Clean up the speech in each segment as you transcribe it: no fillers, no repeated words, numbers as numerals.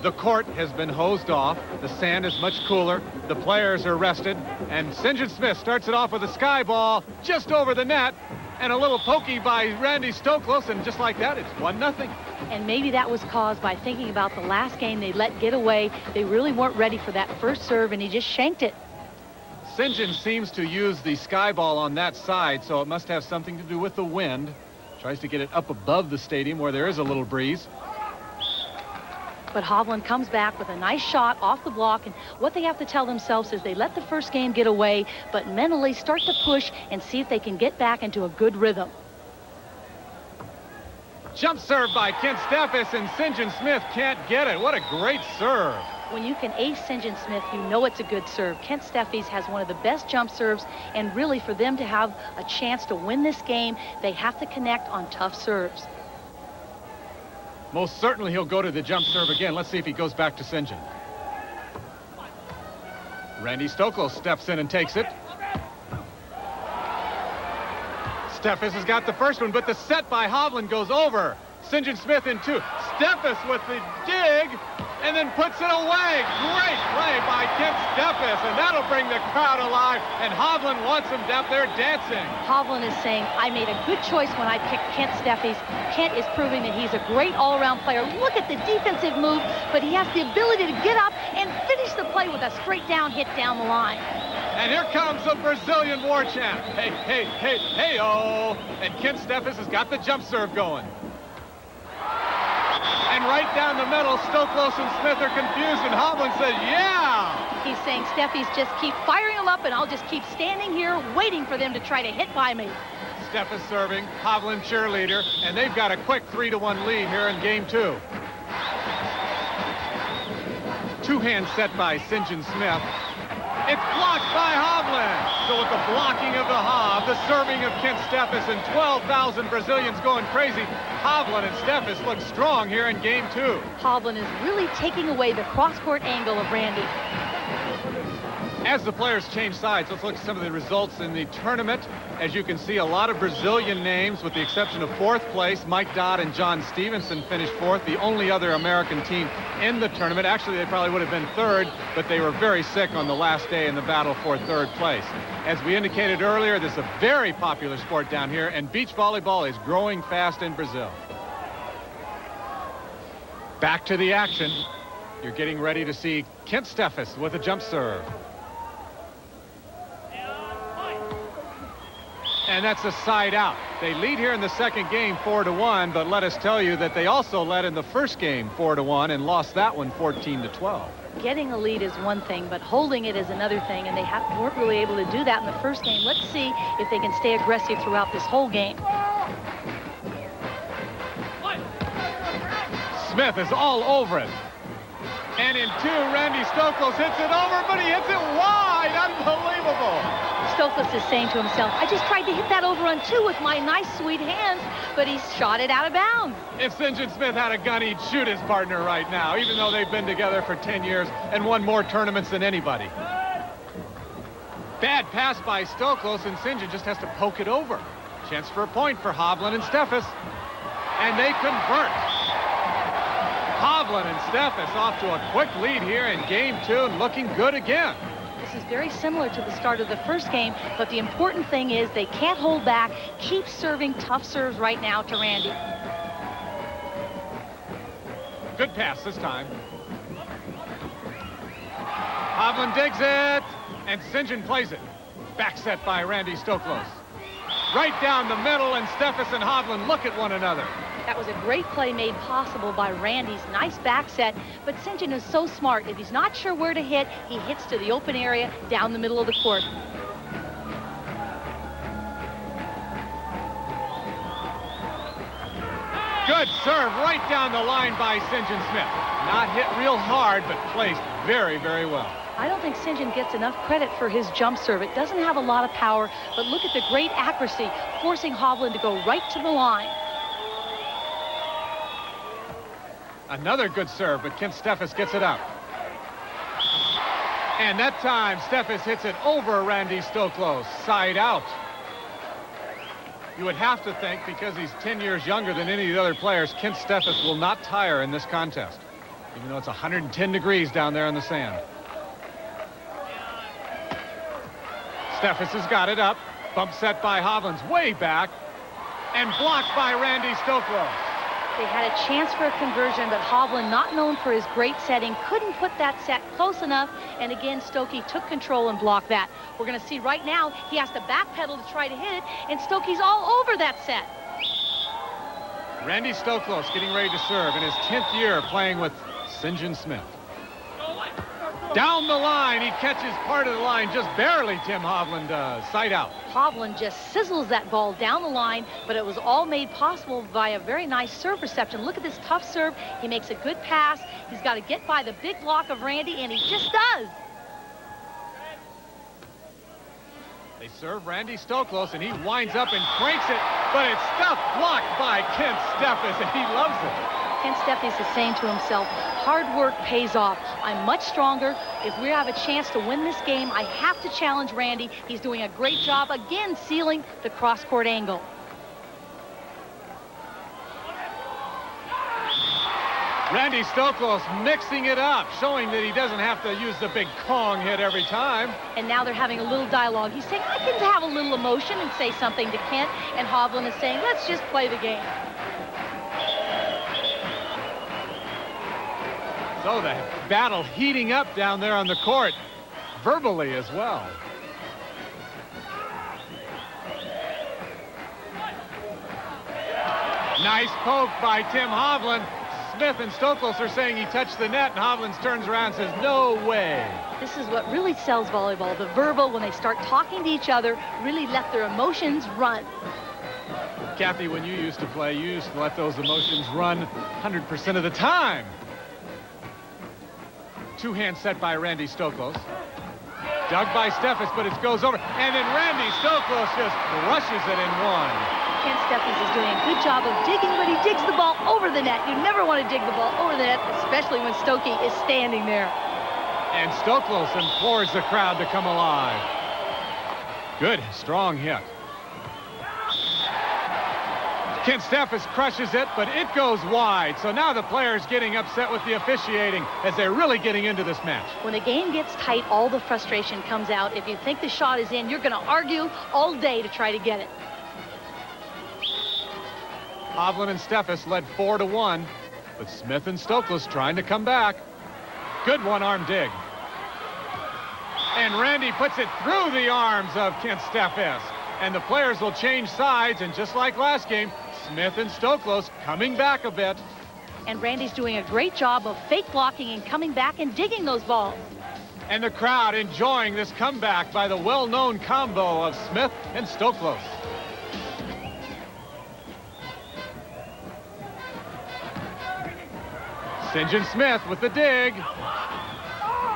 The court has been hosed off. The sand is much cooler. The players are rested. And St. John Smith starts it off with a sky ball just over the net. And a little pokey by Randy Stoklos. And just like that, it's 1-0. And maybe that was caused by thinking about the last game they let get away. They really weren't ready for that first serve, and he just shanked it. St. John seems to use the sky ball on that side, so it must have something to do with the wind. Tries to get it up above the stadium where there is a little breeze. But Hovland comes back with a nice shot off the block, and what they have to tell themselves is they let the first game get away, but mentally start to push and see if they can get back into a good rhythm. Jump serve by Kent Steffes, and St. John Smith can't get it. What a great serve. When you can ace St. John Smith, you know it's a good serve. Kent Steffes has one of the best jump serves, and really for them to have a chance to win this game, they have to connect on tough serves. Most certainly he'll go to the jump serve again. Let's see if he goes back to St. John. Randy Stoklos steps in and takes it. Steffes has got the first one, but the set by Hovland goes over. St. John Smith in two. Steffes with the dig, and then puts it away. Great play by Kent Steffes, and that'll bring the crowd alive. And Hovland wants him up there dancing. Hovland is saying, I made a good choice when I picked Kent Steffes. Kent is proving that he's a great all-around player. Look at the defensive move, but he has the ability to get up and finish the play with a straight down hit down the line. And here comes the Brazilian war champ. Hey, hey, hey, hey-oh. And Kent Steffes has got the jump serve going. And right down the middle, Stoklos and Smith are confused, and Hovland says, yeah! He's saying, Steffes, just keep firing them up, and I'll just keep standing here waiting for them to try to hit by me. Steffes serving, Hovland cheerleader, and they've got a quick 3-1 lead here in game two. Two-hand set by St. John Smith. It's blocked by Hovland. So with the blocking of the Hov, the serving of Kent Steffes, and 12,000 Brazilians going crazy, Hovland and Steffes look strong here in game two. Hovland is really taking away the cross-court angle of Randy. As the players change sides, let's look at some of the results in the tournament. As you can see, a lot of Brazilian names, with the exception of fourth place. Mike Dodd and John Stevenson finished fourth, the only other American team in the tournament. Actually, they probably would have been third, but they were very sick on the last day in the battle for third place. As we indicated earlier, this is a very popular sport down here, and beach volleyball is growing fast in Brazil. Back to the action. You're getting ready to see Kent Steffes with a jump serve. And that's a side out. They lead here in the second game 4-1, but let us tell you that they also led in the first game 4-1 and lost that one 14-12. Getting a lead is one thing, but holding it is another thing, and they weren't really able to do that in the first game. Let's see if they can stay aggressive throughout this whole game. Smith is all over it. And in two, Randy Stoklos hits it over, but he hits it wide. Unbelievable. Stoklos is saying to himself, I just tried to hit that over on two with my nice, sweet hands, but he shot it out of bounds. If St. John Smith had a gun, he'd shoot his partner right now, even though they've been together for 10 years and won more tournaments than anybody. Bad pass by Stoklos, and St. John just has to poke it over. Chance for a point for Hovland and Steffes. And they convert. Hovland and Steffes off to a quick lead here in game two and looking good again. This is very similar to the start of the first game, but the important thing is they can't hold back. Keep serving tough serves right now to Randy. Good pass this time. Hovland digs it, and St. John plays it. Back set by Randy Stoklos. Right down the middle, and Steffes and Hovland look at one another. That was a great play made possible by Randy's nice back set, but St. John is so smart. If he's not sure where to hit, he hits to the open area down the middle of the court. Good serve right down the line by St. John Smith. Not hit real hard, but placed very, very well. I don't think St. John gets enough credit for his jump serve. It doesn't have a lot of power, but look at the great accuracy, forcing Hovland to go right to the line. Another good serve, but Kent Steffes gets it up. And that time, Steffes hits it over Randy Stoklos, side out. You would have to think, because he's 10 years younger than any of the other players, Kent Steffes will not tire in this contest. even though it's 110 degrees down there in the sand. Steffes has got it up. Bump set by Hovland's way back. And blocked by Randy Stoklos. They had a chance for a conversion, but Hovland, not known for his great setting, couldn't put that set close enough. And again, Stokey took control and blocked that. We're going to see right now, he has to backpedal to try to hit it, and Stokey's all over that set. Randy Stoklos getting ready to serve in his 10th year playing with St. John Smith. Down the line, he catches part of the line, just barely, Tim Hovland does. Side out. Hovland just sizzles that ball down the line, but it was all made possible by a very nice serve reception. Look at this tough serve. He makes a good pass. He's got to get by the big block of Randy, and he just does. They serve Randy Stoklos, and he winds up and cranks it, but it's stuffed, blocked by Kent Steffes, and he loves it. Kent Steffes is saying to himself, hard work pays off. I'm much stronger. If we have a chance to win this game, I have to challenge Randy. He's doing a great job, again, sealing the cross-court angle. Randy Stoklos mixing it up, showing that he doesn't have to use the big Kong hit every time. And now they're having a little dialogue. He's saying, I can have a little emotion and say something to Kent. And Hovland is saying, let's just play the game. So the battle heating up down there on the court, verbally as well. Nice poke by Tim Hovland. Smith and Stoklos are saying he touched the net, and Hovland turns around and says, no way. This is what really sells volleyball. The verbal, when they start talking to each other, really let their emotions run. Kathy, when you used to play, you used to let those emotions run 100% of the time. Two-hand set by Randy Stoklos. Dug by Steffes, but it goes over. And then Randy Stoklos just crushes it in one. Kent Steffes is doing a good job of digging, but he digs the ball over the net. You never want to dig the ball over the net, especially when Stokey is standing there. And Stoklos implores the crowd to come alive. Good, strong hit. Kent Steffes crushes it, but it goes wide. So now the players getting upset with the officiating as they're really getting into this match. When the game gets tight, all the frustration comes out. If you think the shot is in, you're going to argue all day to try to get it. Hovland and Steffes led 4-1, but Smith and Stoklos trying to come back. Good one-arm dig. And Randy puts it through the arms of Kent Steffes. And the players will change sides, and just like last game, Smith and Stoklos coming back a bit. And Randy's doing a great job of fake blocking and coming back and digging those balls. And the crowd enjoying this comeback by the well-known combo of Smith and Stoklos. St. John Smith with the dig.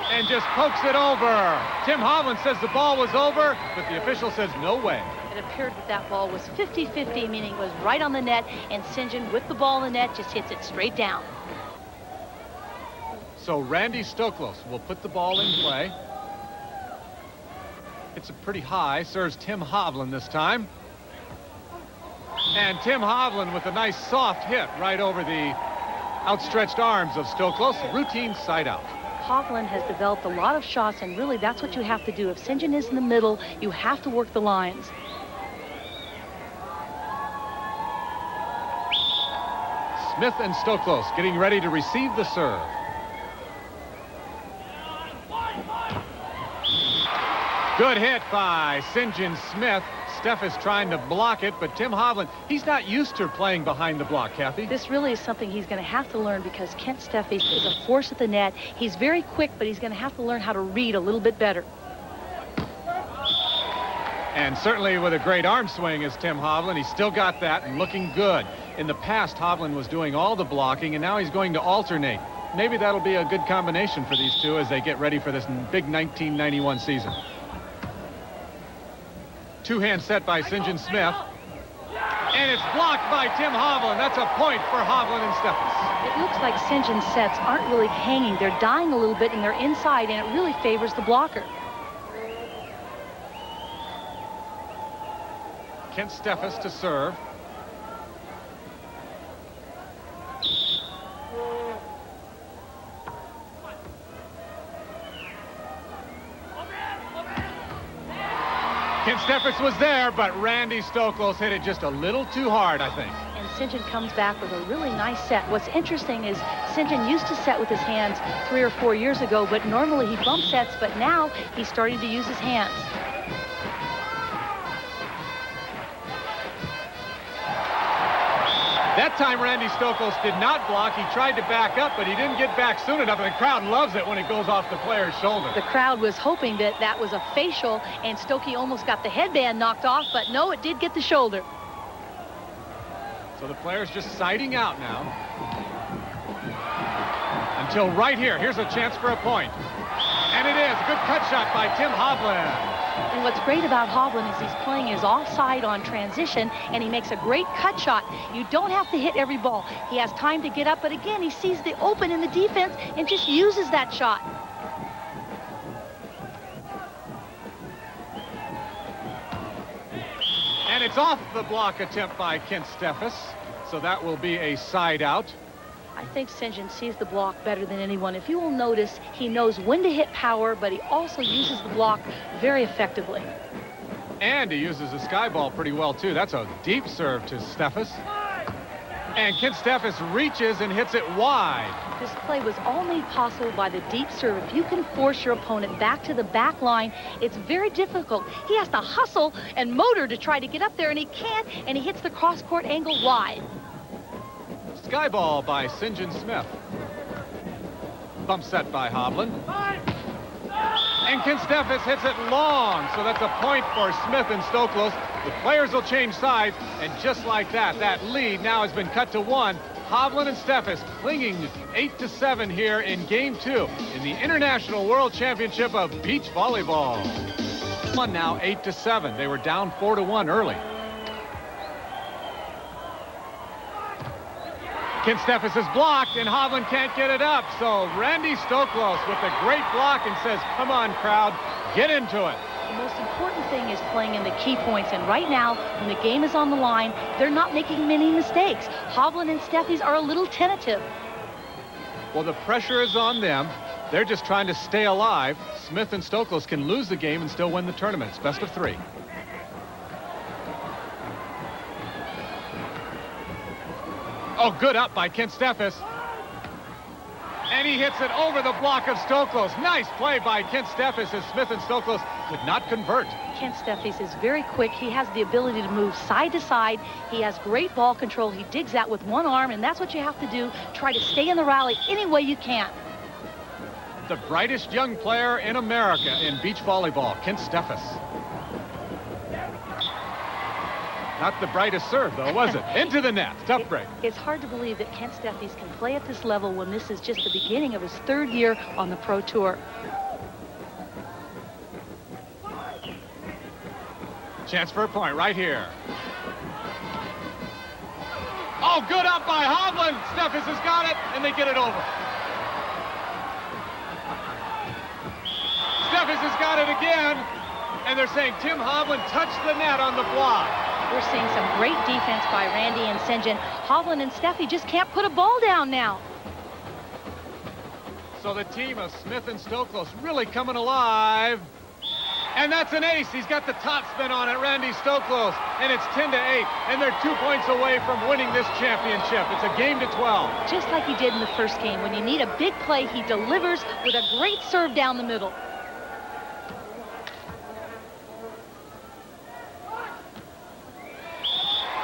And just pokes it over. Tim Hovland says the ball was over, but the official says no way. It appeared that that ball was 50-50, meaning it was right on the net, and St. John with the ball in the net just hits it straight down. So Randy Stoklos will put the ball in play. It's a pretty high, serves Tim Hovland this time. And Tim Hovland with a nice soft hit right over the outstretched arms of Stoklos. Routine side out. Hovland has developed a lot of shots, and really that's what you have to do. If St. John is in the middle, you have to work the lines. Smith and Stoklos getting ready to receive the serve. Good hit by St. John Smith. Steffes trying to block it, but Tim Hovland, he's not used to playing behind the block, Kathy. This really is something he's going to have to learn, because Kent Steffes is a force at the net. He's very quick, but he's going to have to learn how to read a little bit better. And certainly with a great arm swing is Tim Hovland. He's still got that and looking good. In the past, Hovland was doing all the blocking, and now he's going to alternate. Maybe that'll be a good combination for these two as they get ready for this big 1991 season. Two-hand set by St. John Smith. And it's blocked by Tim Hovland. That's a point for Hovland and Steffes. It looks like St. John sets aren't really hanging. They're dying a little bit, and they're inside, and it really favors the blocker. Kent Steffes to serve. Kent Steffes was there, but Randy Stoklos hit it just a little too hard, I think. And St. John comes back with a really nice set. What's interesting is St. John used to set with his hands 3 or 4 years ago, but normally he bump sets, but now he's starting to use his hands. That time Randy Stoklos did not block. He tried to back up, but he didn't get back soon enough, and the crowd loves it when it goes off the player's shoulder. The crowd was hoping that that was a facial, and Stokey almost got the headband knocked off, but no, it did get the shoulder. So the player's just siding out now. Until right here. Here's a chance for a point. And it is. Good cut shot by Tim Hovland. And what's great about Hovland is he's playing his offside on transition, and he makes a great cut shot. You don't have to hit every ball. He has time to get up, but again, he sees the open in the defense and just uses that shot. And it's off the block attempt by Kent Steffes, so that will be a side out. I think St. John sees the block better than anyone. If you will notice, he knows when to hit power, but he also uses the block very effectively. And he uses the sky ball pretty well, too. That's a deep serve to Steffes. And Kent Steffes reaches and hits it wide. This play was all made possible by the deep serve. If you can force your opponent back to the back line, it's very difficult. He has to hustle and motor to try to get up there, and he can't, and he hits the cross-court angle wide. Sky ball by St. John Smith. Bump set by Hovland. And Kent Steffes hits it long, so that's a point for Smith and Stoklos. The players will change sides, and just like that, that lead now has been cut to 1. Hovland and Steffes clinging 8-7 here in Game 2 in the International World Championship of Beach Volleyball. One now 8-7. They were down 4-1 early. Kent Steffes is blocked, and Hovland can't get it up. So Randy Stoklos with a great block and says, come on, crowd, get into it. The most important thing is playing in the key points, and right now, when the game is on the line, they're not making many mistakes. Hovland and Steffes are a little tentative. Well, the pressure is on them. They're just trying to stay alive. Smith and Stoklos can lose the game and still win the tournament. It's best of 3. Oh, good up by Kent Steffes. And he hits it over the block of Stoklos. Nice play by Kent Steffes as Smith and Stoklos could not convert. Kent Steffes is very quick. He has the ability to move side to side. He has great ball control. He digs out with one arm, and that's what you have to do. Try to stay in the rally any way you can. The brightest young player in America in beach volleyball, Kent Steffes. Not the brightest serve, though, was it? Into the net. Tough break. It's hard to believe that Kent Steffes can play at this level when this is just the beginning of his 3rd year on the Pro Tour. Chance for a point right here. Oh, good up by Hovland. Steffes has got it, and they get it over. Steffes has got it again, and they're saying Tim Hovland touched the net on the block. We're seeing some great defense by Randy and St. John. Hovland and Steffe just can't put a ball down now. So the team of Smith and Stoklos really coming alive. And that's an ace. He's got the top spin on it, Randy Stoklos. And it's 10-8. And they're 2 points away from winning this championship. It's a game to 12. Just like he did in the first game. When you need a big play, he delivers with a great serve down the middle.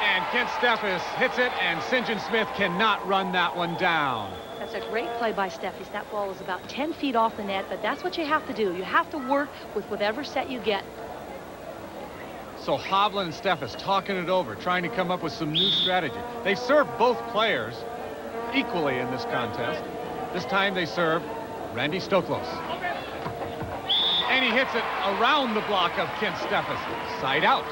And Kent Steffes hits it, and St. John Smith cannot run that one down. That's a great play by Steffes. That ball is about 10 feet off the net, but that's what you have to do. You have to work with whatever set you get. So Hovland and Steffes talking it over, trying to come up with some new strategy. They serve both players equally in this contest. This time they serve Randy Stoklos. And he hits it around the block of Kent Steffes. Side out.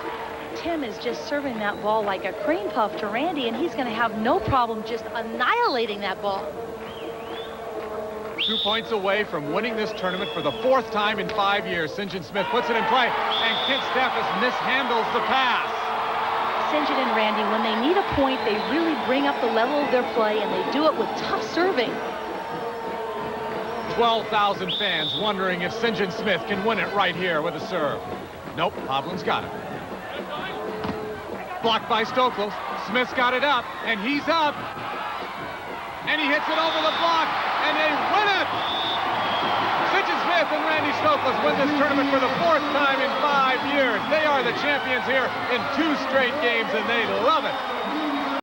Tim is just serving that ball like a cream puff to Randy, and he's going to have no problem just annihilating that ball. 2 points away from winning this tournament for the 4th time in 5 years. St. John Smith puts it in play, and Kent Steffes mishandles the pass. St. John and Randy, when they need a point, they really bring up the level of their play, and they do it with tough serving. 12,000 fans wondering if St. John Smith can win it right here with a serve. Nope, Hovland's got it. Blocked by Stoklos. Smith's got it up, and he's up. And he hits it over the block, and they win it! Smith and Randy Stoklos win this tournament for the 4th time in 5 years. They are the champions here in 2 straight games, and they love it.